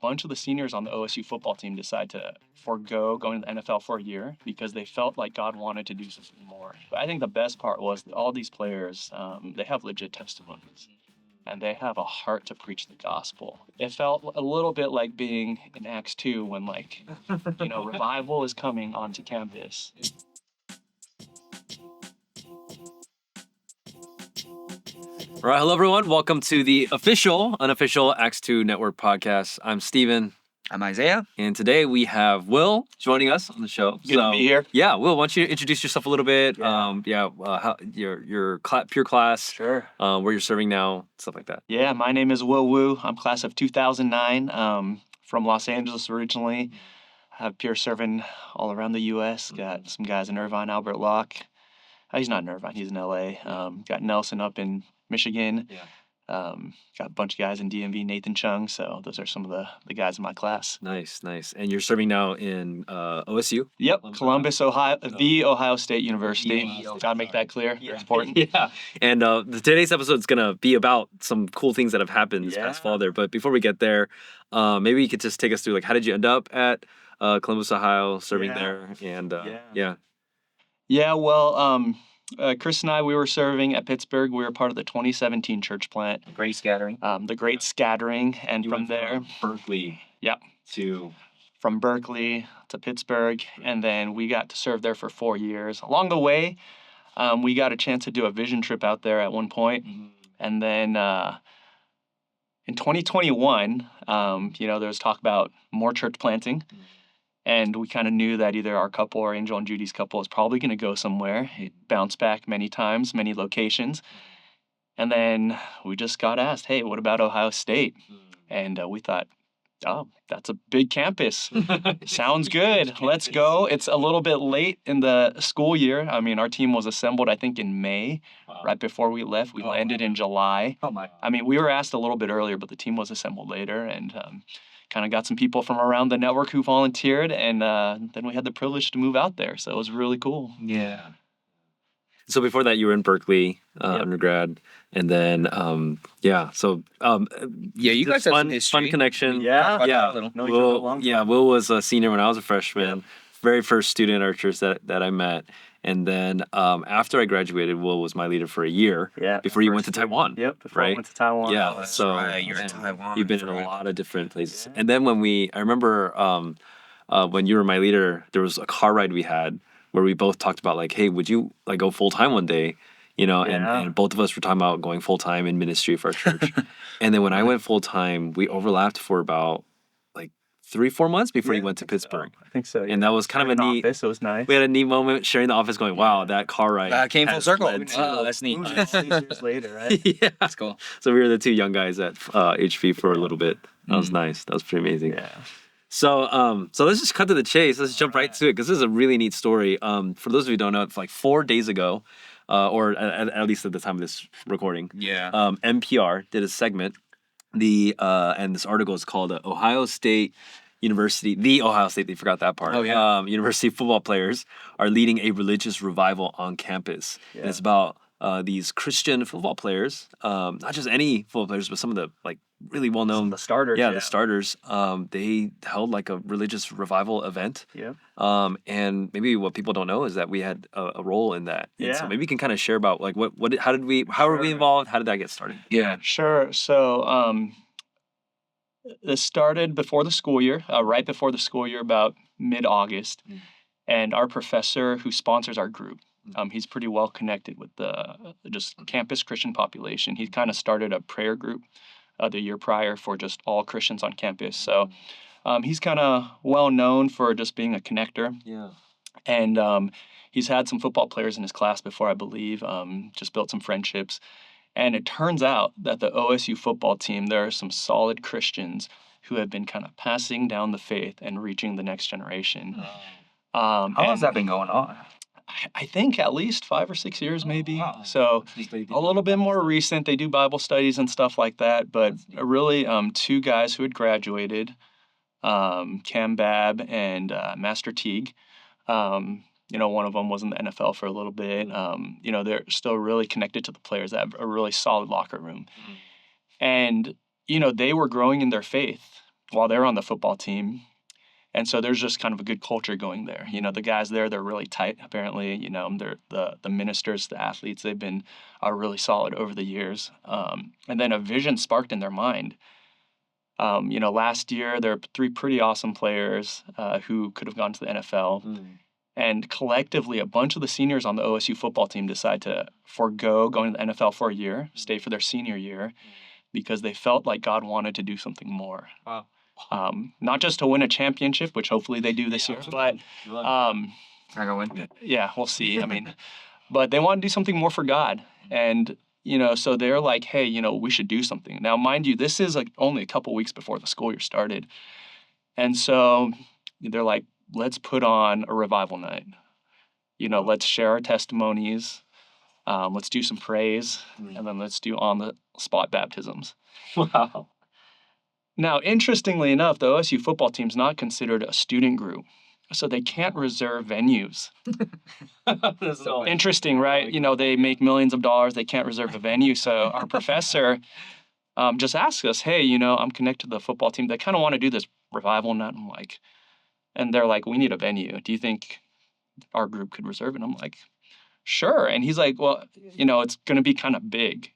bunch of the seniors on the OSU football team decided to forego going to the NFL for a year because they felt like God wanted to do something more. But I think the best part was that all these players, they have legit testimonies. And they have a heart to preach the gospel. It felt a little bit like being in Acts 2 when, like, revival is coming onto campus. All right, hello everyone. Welcome to the unofficial Acts2 Network podcast. I'm Steven. I'm Isaiah. And today we have Will joining us on the show. Good to be here. Yeah, Will, why don't you introduce yourself a little bit? Yeah. How, your pure class. Sure. Where you're serving now, stuff like that. Yeah, my name is Will Wu. I'm class of 2009, from Los Angeles originally. I have peer serving all around the U.S. Got some guys in Irvine, Albert Locke. He's not in Irvine, he's in L.A. Got Nelson up in Michigan. Yeah. Got a bunch of guys in DMV, Nathan Chung. So those are some of the guys in my class. Nice. And you're serving now in OSU? Yep, Columbus, Ohio, the Ohio State University. Gotta make that clear. Yeah. It's important. Yeah. And today's episode is going to be about some cool things that have happened this past fall there. But before we get there, maybe you could just take us through, like, how did you end up at Columbus, Ohio, serving there? And Yeah, well, Chris and I, we were serving at Pittsburgh. We were part of the 2017 church plant. Great scattering. The Great Scattering. And from there, Berkeley. Yep. From Berkeley to Pittsburgh. And then we got to serve there for 4 years. Along the way, we got a chance to do a vision trip out there at one point. Mm-hmm. And then in 2021, there was talk about more church planting. Mm-hmm. And we kind of knew that either our couple or Angel and Judy's couple is probably going to go somewhere. It bounced back many times, many locations. And then we just got asked, hey, what about Ohio State? And we thought, oh, that's a big campus. Sounds good. Let's go. It's a little bit late in the school year. I mean, our team was assembled, I think, in May, right before we left. We landed in July. Oh, my. I mean, we were asked a little bit earlier, but the team was assembled later. And kind of got some people from around the network who volunteered, and then we had the privilege to move out there. So it was really cool. Yeah. So before that, you were in Berkeley, undergrad, and then you guys have some history. Fun connection. Yeah. Will was a senior when I was a freshman. Yeah. Very first student at our church that I met. And then after I graduated, Will was my leader for a year. Yeah. Before you went to Taiwan. Yep. Before I went to Taiwan. Yeah. That's right. You're in Taiwan. You've been in a lot of different places. Yeah. And then I remember when you were my leader, there was a car ride we had where we both talked about, like, hey, would you like go full time one day? And both of us were talking about going full time in ministry for our church. And then when I went full time, we overlapped for about 3-4 months before you went to Pittsburgh. I think so. Yeah. And that was kind of a neat. Office. It was nice. We had a neat moment sharing the office, going, "Wow, that car ride came full circle." Oh, that's neat. 6 years later, right? Yeah, that's cool. So we were the two young guys at HV for a little bit. That was nice. That was pretty amazing. Yeah. So let's just cut to the chase. Let's jump right to it because this is a really neat story. For those of you who don't know, it's like 4 days ago, or at least at the time of this recording. Yeah. NPR did a segment. And this article is called Ohio State University, the Ohio State, they forgot that part. Oh, yeah. University football players are leading a religious revival on campus. Yeah. And it's about these Christian football players, not just any football players, but some of the really well-known. The starters. Yeah, the starters. They held a religious revival event. Yeah. And maybe what people don't know is that we had a role in that. And so maybe you can kind of share about how were we involved? How did that get started? Yeah. Sure. So, this started before the school year, right before the school year, about mid-August. And our professor who sponsors our group, he's pretty well connected with the just campus Christian population. He kind of started a prayer group the year prior for just all Christians on campus. So he's kind of well known for just being a connector. Yeah. And he's had some football players in his class before, I believe, just built some friendships. And it turns out that the OSU football team, there are some solid Christians who have been kind of passing down the faith and reaching the next generation. How has that been going on? I think at least 5 or 6 years, maybe. Wow. So a little bit more recent. They do Bible studies and stuff like that. But really, 2 guys who had graduated, Cam Babb and Master Teague. One of them was in the NFL for a little bit. They're still really connected to the players. They have a really solid locker room. And, they were growing in their faith. while they're on the football team. And so there's just kind of a good culture going there. The guys there, they're really tight, apparently. They're the ministers, the athletes, they've been really solid over the years. And then a vision sparked in their mind. Last year, there were 3 pretty awesome players who could have gone to the NFL. And collectively, a bunch of the seniors on the OSU football team decide to forego going to the NFL for a year, stay for their senior year, because they felt like God wanted to do something more. Wow. Not just to win a championship, which hopefully they do this year, but Not gonna win. yeah, we'll see. I mean, but they want to do something more for God. And, so they're like, hey, we should do something. Now, mind you, this is only a couple weeks before the school year started. And so they're like, let's put on a revival night. Let's share our testimonies. Let's do some praise. And then let's do on-the-spot baptisms. Wow. Now, interestingly enough, the OSU football team's not considered a student group, so they can't reserve venues. So Interesting, right? They make millions of dollars, they can't reserve a venue. So our professor just asked us, hey, I'm connected to the football team. They kind of want to do this revival night. And they're like, we need a venue. Do you think our group could reserve it? I'm like, sure. And he's like, well, it's going to be kind of big.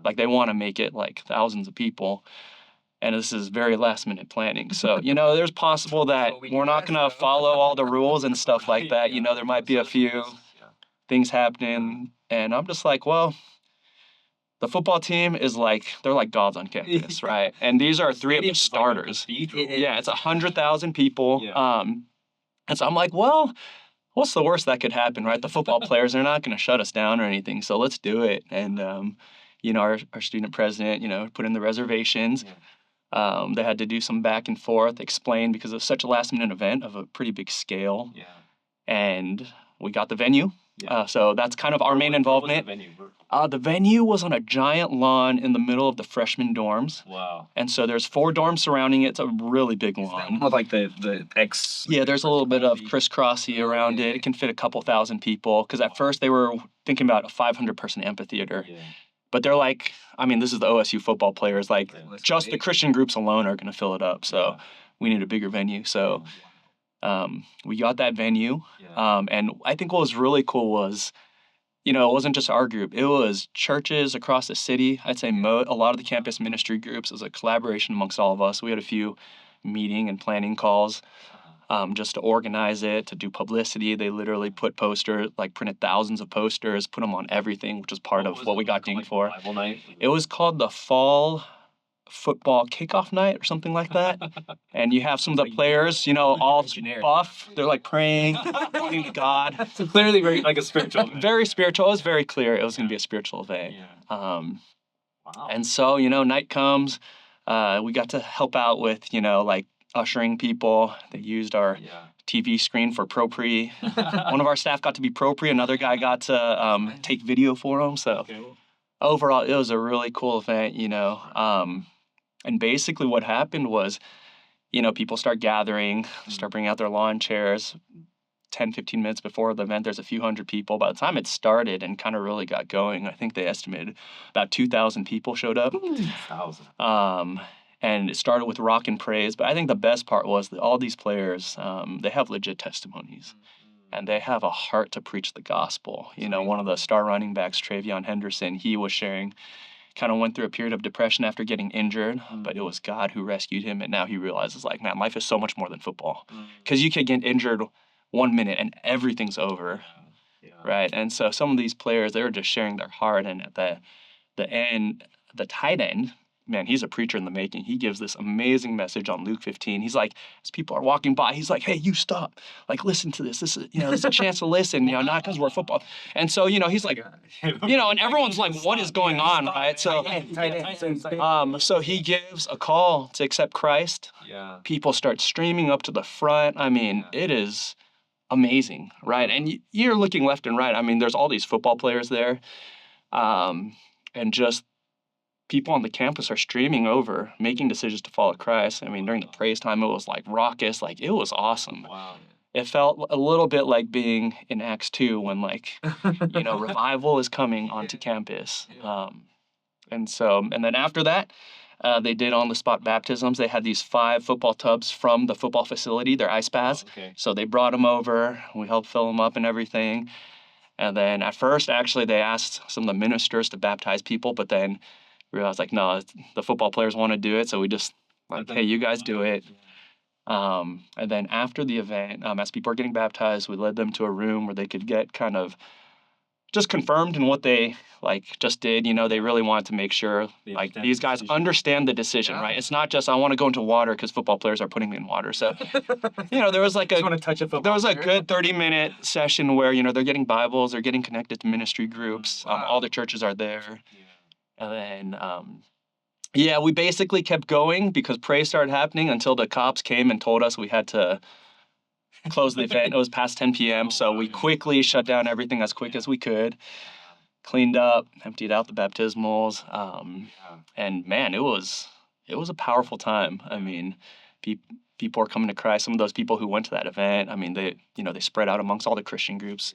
Like they want to make it like thousands of people. And this is very last minute planning. So, there's possible that we're not going to follow all the rules and stuff like that. There might be a few things happening. And I'm just like, well, the football team is they're like gods on campus, right? And these are 3 of the starters. Yeah, it's 100,000 people. And so I'm like, well, what's the worst that could happen, right? The football players are not going to shut us down or anything. So let's do it. And, our student president, put in the reservations. They had to do some back and forth, explain, because it was such a last-minute event of a pretty big scale. Yeah. And we got the venue. So that's kind of our main involvement. What was the venue? The venue was on a giant lawn in the middle of the freshman dorms. Wow. And so there's 4 dorms surrounding it. It's a really big lawn. With like the X. Yeah, there's a little bit of crisscrossy around it. It can fit a couple thousand people. Because at first they were thinking about a 500-person amphitheater. Yeah. But they're like, this is the OSU football players. Like, just the Christian groups alone are going to fill it up. So we need a bigger venue. So we got that venue. And I think what was really cool was, it wasn't just our group. It was churches across the city. I'd say a lot of the campus ministry groups. It was a collaboration amongst all of us. We had a few meeting and planning calls. Just to organize it, to do publicity. They literally put posters, printed thousands of posters, put them on everything, which was part of what we got dinged for. Bible night? It was called the Fall Football Kickoff Night or something like that. And you have some of the players, all buff. They're praying, praying to God. So clearly very a spiritual event. Very spiritual. It was very clear it was going to be a spiritual event. Yeah. Wow. Wow. And so, night comes. We got to help out with, ushering people. They used our TV screen for pro-pre. One of our staff got to be pro-pre. Another guy got to take video for them. So overall, it was a really cool event, And basically what happened was, people start gathering, start bringing out their lawn chairs. 10, 15 minutes before the event, there's a few hundred people. By the time it started and kind of really got going, I think they estimated about 2,000 people showed up. 2,000. And it started with rock and praise. But I think the best part was that all these players, they have legit testimonies. And they have a heart to preach the gospel. One of the star running backs, Travion Henderson, he was sharing, kind of went through a period of depression after getting injured. But it was God who rescued him. And now he realizes, man, life is so much more than football. Because you could get injured 1 minute and everything's over. Right? And so some of these players, they were just sharing their heart. And at the end, the tight end, man, he's a preacher in the making. He gives this amazing message on Luke 15. He's like, as people are walking by, he's like, hey, you stop. Listen to this. This is, this is a chance to listen, not because we're football. And so, he's like, and everyone's like, what is going on, right? So, so he gives a call to accept Christ. Yeah. People start streaming up to the front. It is amazing, right? And you're looking left and right. There's all these football players there. And just people on the campus are streaming over, making decisions to follow Christ. During the praise time, it was raucous. It was awesome. Wow. It felt a little bit like being in Acts 2 when revival is coming onto campus. And then after that, They did on-the-spot baptisms. They had these 5 football tubs from the football facility, their ice baths. Okay. So they brought them over. We helped fill them up and everything. And then at first, actually, they asked some of the ministers to baptize people, but then realized, like, no, the football players want to do it. So we just, like, hey, you guys do it. And then after the event, as people are getting baptized, we led them to a room where they could get kind of just confirmed in what they like just did. You know, they really wanted to make sure like these guys understand the decision, right? It's not just I want to go into water because football players are putting me in water. So, you know, there was like there was a good 30-minute session where, you know, they're getting Bibles, they're getting connected to ministry groups. All the churches are there. And then yeah, we basically kept going because praise started happening until the cops came and told us we had to close the event. It was past 10 p.m. So we quickly shut down everything as quick as we could, cleaned up, emptied out the baptismals. And man, it was a powerful time. I mean, people are coming to Christ. Some of those people who went to that event, I mean, they spread out amongst all the Christian groups.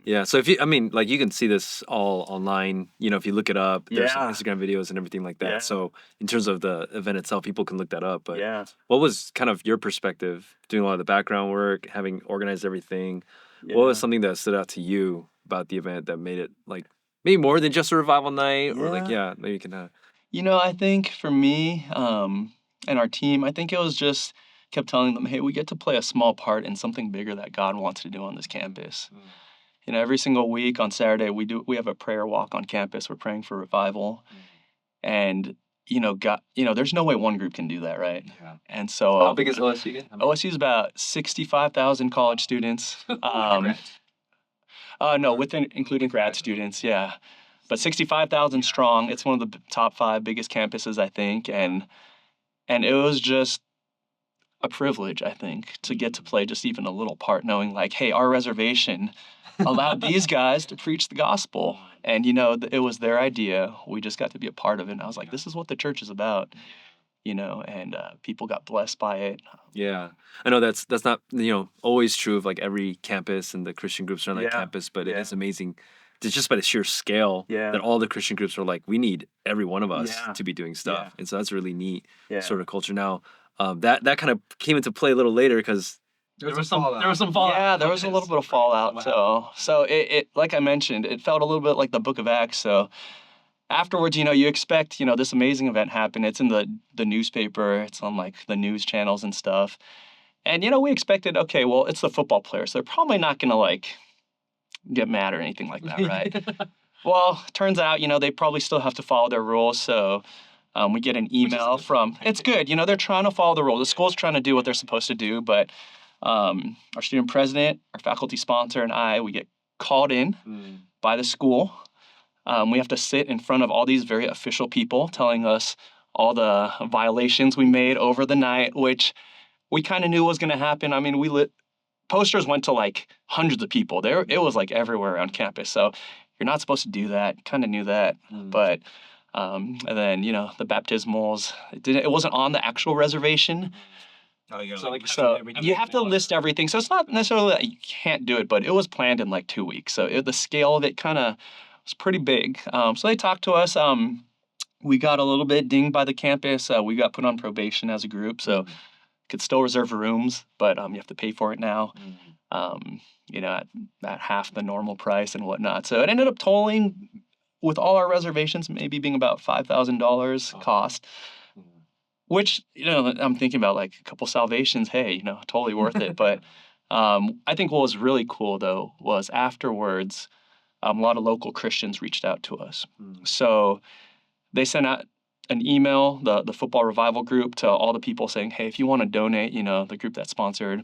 Yeah, so if you, I mean, like you can see this all online, you know, if you look it up, there's some Instagram videos and everything like that. Yeah. So in terms of the event itself, people can look that up. But Yeah. what was kind of your perspective doing a lot of the background work, having organized everything? What was something that stood out to you about the event that made it like maybe more than just a revival night or like, maybe you can, You know, I think for me and our team, I think it was just kept telling them, hey, we get to play a small part in something bigger that God wants to do on this campus. You know, every single week on Saturday, we have a prayer walk on campus. We're praying for revival. And, you know, God, you know, there's no way one group can do that, right? Yeah. And so How big is OSU again? OSU is about 65,000 college students. No, including grad students, yeah. But 65,000 strong. It's one of the top 5 biggest campuses, I think. And it was just a privilege, I think, to get to play just even a little part, knowing like, hey, our reservation allowed these guys to preach the gospel. And, you know, it was their idea. We just got to be a part of it. And I was like, this is what the church is about, you know, and people got blessed by it. Yeah, I know that's not, you know, always true of like every campus and the Christian groups around that campus, but it is amazing. It's just by the sheer scale that all the Christian groups are like, we need every one of us to be doing stuff, and so that's a really neat sort of culture. Now, that kind of came into play a little later because there was some fallout. Yeah, there was a little bit of fallout. So it like I mentioned, it felt a little bit like the Book of Acts. So afterwards, you know, you expect, you know, this amazing event happened. It's in the newspaper. It's on like the news channels and stuff. And, you know, we expected, okay, well, it's the football players. They're probably not going to like get mad or anything like that, right? Well, turns out, you know, they probably still have to follow their rules. So we get an email from, it's good. You know, they're trying to follow the rules. The school's trying to do what they're supposed to do. But our student president, our faculty sponsor, and we get called in by the school. We have to sit in front of all these very official people telling us all the violations we made over the night, which we kind of knew was going to happen. I mean, posters went to like hundreds of people. It was like everywhere around campus. So you're not supposed to do that. Kind of knew that. But and then, you know, the baptismals, it wasn't on the actual reservation. So you have to list everything. So it's not necessarily that you can't do it, but it was planned in like 2 weeks. So the scale of it kind of was pretty big. So they talked to us. We got a little bit dinged by the campus. We got put on probation as a group, so could still reserve rooms, but you have to pay for it now. You know, at half the normal price and whatnot. So it ended up totaling, with all our reservations, maybe being about $5,000 cost. Which, you know, I'm thinking about like a couple salvations. Hey, you know, totally worth it. But I think what was really cool though was afterwards, a lot of local Christians reached out to us. So they sent out an email, the football revival group, to all the people saying, hey, if you want to donate, you know, the group that sponsored,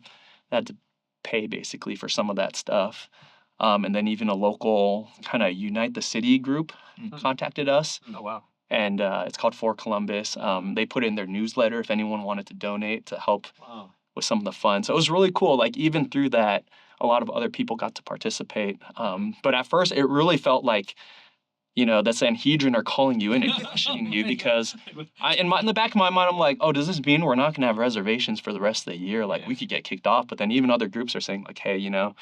they had to pay basically for some of that stuff. And then even a local kind of Unite the City group contacted us. Oh, wow. And it's called For Columbus. They put in their newsletter if anyone wanted to donate to help with some of the funds. So it was really cool. Like even through that, a lot of other people got to participate. But at first, it really felt like, you know, the Sanhedrin are calling you in and questioning you because in the back of my mind, I'm like, oh, does this mean we're not going to have reservations for the rest of the year? Like we could get kicked off. But then even other groups are saying like, hey, you know,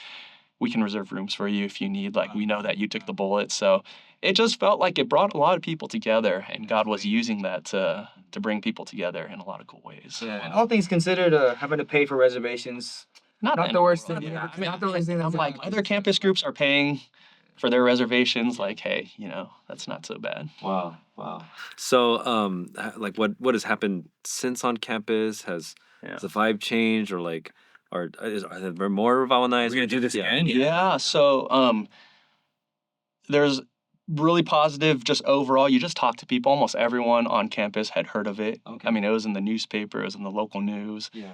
we can reserve rooms for you if you need. Like we know that you took the bullet. So it just felt like it brought a lot of people together, and God was using that to bring people together in a lot of cool ways. Yeah, and all things considered, having to pay for reservations, Not not the the worst world. thing. Yeah, Yeah, I mean, not the worst thing. I'm like, other campus groups are paying for their reservations. Like, hey, that's not so bad. Wow. So, like, what has happened since on campus? Has the vibe changed, or like, are there more revival nights? We're gonna do this again? Yeah. So, there's really positive just overall. You just talk to people. Almost everyone on campus had heard of it. Okay. I mean, it was in the newspaper, it was in the local news. Yeah.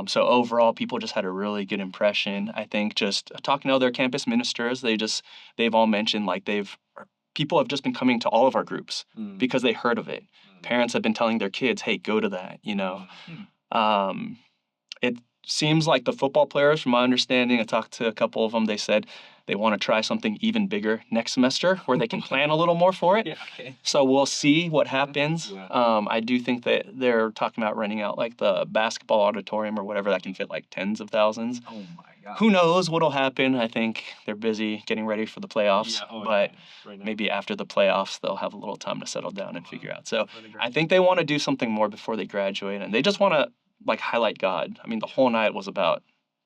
So overall, people just had a really good impression. I think just talking to other campus ministers, they've all mentioned like people have just been coming to all of our groups because they heard of it. Parents have been telling their kids, "Hey, go to that." It seems like the football players, from my understanding, I talked to a couple of them. They said they want to try something even bigger next semester where they can plan a little more for it. Yeah. Okay. So we'll see what happens. Yeah. I do think that they're talking about renting out like the basketball auditorium or whatever that can fit like tens of thousands. Oh my God. Who knows what'll happen? I think they're busy getting ready for the playoffs, but Right now. maybe after the playoffs they'll have a little time to settle down and figure out. So I think they want to do something more before they graduate, and they just want to like highlight God. I mean, the whole night was about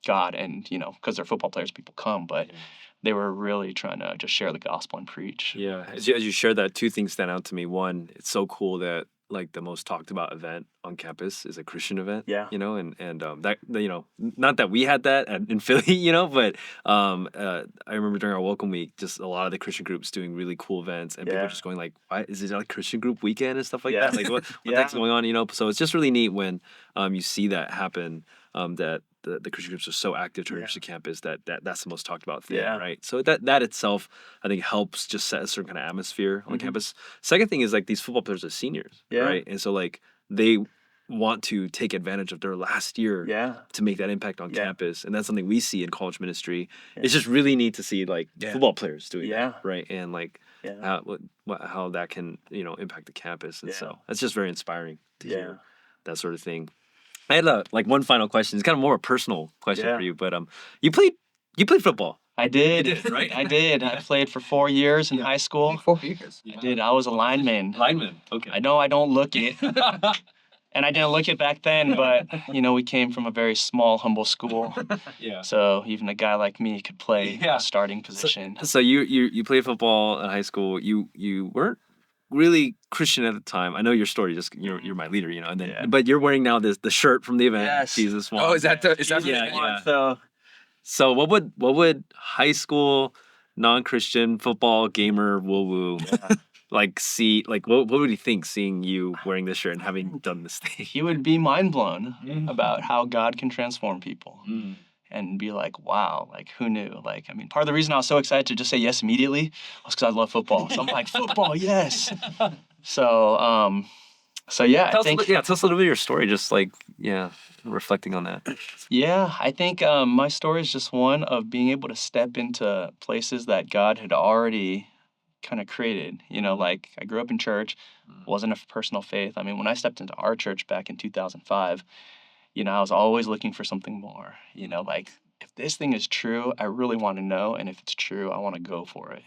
God, and because they're football players, people come, but they were really trying to just share the gospel and preach. Yeah, as you shared that, two things stand out to me. One, it's so cool that like the most talked about event on campus is a Christian event. Yeah. That not that we had that in Philly, but I remember during our welcome week, just a lot of the Christian groups doing really cool events, and people just going like, "Why is it like Christian group weekend and stuff like that? Like what the heck's going on?" So it's just really neat when you see that happen. That the Christian groups are so active to reach the campus that's the most talked about thing, right? So that itself, I think, helps just set a certain kind of atmosphere on campus. Second thing is like these football players are seniors, right? And so like they want to take advantage of their last year to make that impact on campus, and that's something we see in college ministry. It's just really neat to see like football players doing that, right? And like how that can impact the campus, and so that's just very inspiring to hear that sort of thing. I had one final question. It's kind of more a personal question for you, but you played football. I did. You did, right? I did. I played for 4 years in high school. 4 years. I did. I was a lineman. Okay. I know I don't look it. And I didn't look it back then, but we came from a very small, humble school. Yeah. So even a guy like me could play a starting position. So you played football in high school. You weren't really Christian at the time. I know your story. Just you're my leader, and then but you're wearing now the shirt from the event. Yes. Jesus one. Oh, is that the? So what would high school non-Christian football gamer woo like see, like what would he think seeing you wearing this shirt and having done this thing? He would be mind blown about how God can transform people. And be like, wow, like who knew? Like, I mean, part of the reason I was so excited to just say yes immediately was because I love football. So I'm like, football, yes. So, Tell us I think, a little bit of your story, just like, reflecting on that. yeah, I think my story is just one of being able to step into places that God had already kind of created. Like I grew up in church, wasn't a personal faith. I mean, when I stepped into our church back in 2005, I was always looking for something more. Like if this thing is true, I really want to know, and if it's true, I want to go for it.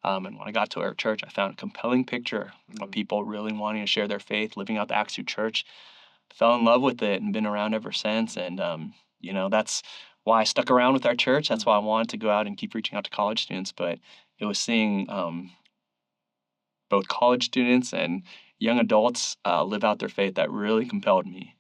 And when I got to our church, I found a compelling picture of people really wanting to share their faith, living out the Acts2 church. Fell in love with it and been around ever since. And that's why I stuck around with our church. That's why I wanted to go out and keep reaching out to college students. But it was seeing both college students and young adults live out their faith that really compelled me.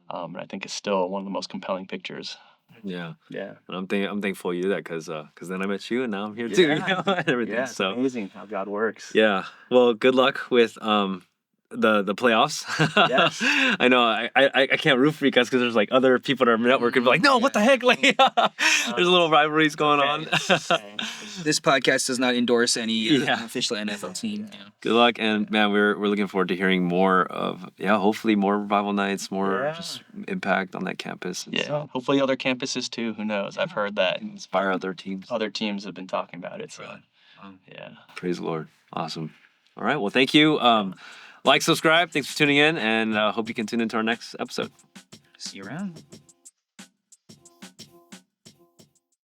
And I think it's still one of the most compelling pictures. Yeah. Yeah. And I'm thankful you did that because then I met you and now I'm here too. And everything. Yeah, it's So amazing how God works. yeah. Well, good luck with the playoffs. Yes. I know I can't root for you guys because there's like other people at our network and be like, no, what the heck? Like there's little rivalries going on. This podcast does not endorse any official NFL team. Yeah. Good luck, and man, we're looking forward to hearing more of hopefully more revival nights, more just impact on that campus. And Yeah. Hopefully other campuses too. Who knows? I've heard that inspire other teams. other teams have been talking about it. So yeah. Praise the Lord. Awesome. All right. Well, thank you. Like, subscribe. Thanks for tuning in, and hope you can tune into our next episode. See you around.